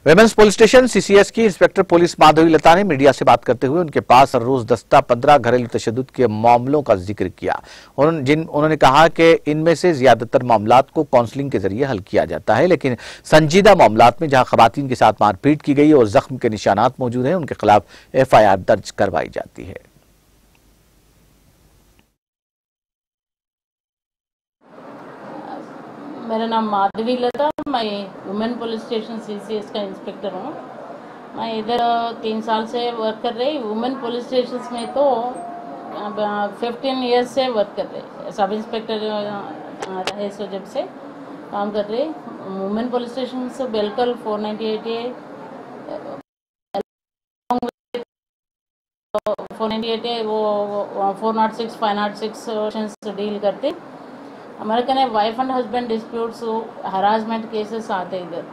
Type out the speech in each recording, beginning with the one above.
Women's police station CCS की inspector police Madhavi लता ने media से बात करते हुए उनके पास रोज दस्ता 15 घरेलू तशद्दुद के मामलों का जिक्र किया। उन्होंने कहा कि इनमें से ज्यादातर मामलात को काउंसलिंग के जरिए हल किया जाता है, लेकिन संजीदा मामलात में जहां खवातीन के साथ मारपीट की गई और जख्म के निशानात मौजूद हैं, उनके खिलाफ एफआईआर दर्ज करवाई जाती है। मेरा नाम माधवी लता, मैं वुमेन पुलिस स्टेशन सीसीएस का इंस्पेक्टर हूँ। मैं इधर 3 साल से वर्क कर रही। वुमेन पुलिस स्टेशन में तो 15 ईयर्स से वर्क कर रही। सब इंस्पेक्टर रहे सो जब से काम कर रही। वुमेन पुलिस स्टेशन से बिल्कुल 498A 498A वो 406 506 डील करते। हमारे कहने wife and husband disputes, harassment cases आते। इधर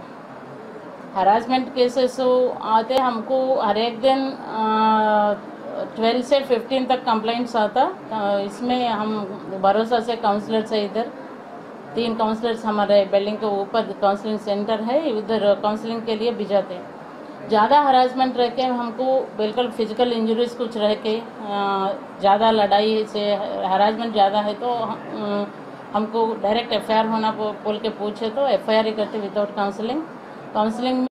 हरासमेंट केसेस आते हमको हर एक दिन 12 से 15 तक कंप्लेंट्स आता। इसमें हम भरोसा से काउंसलर्स है, इधर 3 काउंसलर्स हमारे बिल्डिंग के ऊपर काउंसलिंग सेंटर है, उधर काउंसलिंग के लिए भिजाते हैं। ज़्यादा हरासमेंट रह के हमको बिल्कुल फिजिकल इंजरीज कुछ रह के ज़्यादा लड़ाई से हरासमेंट ज़्यादा है तो हमको डायरेक्ट एफआईआर होना बोल के पूछे तो एफआईआर ही करते विदाउट काउंसलिंग।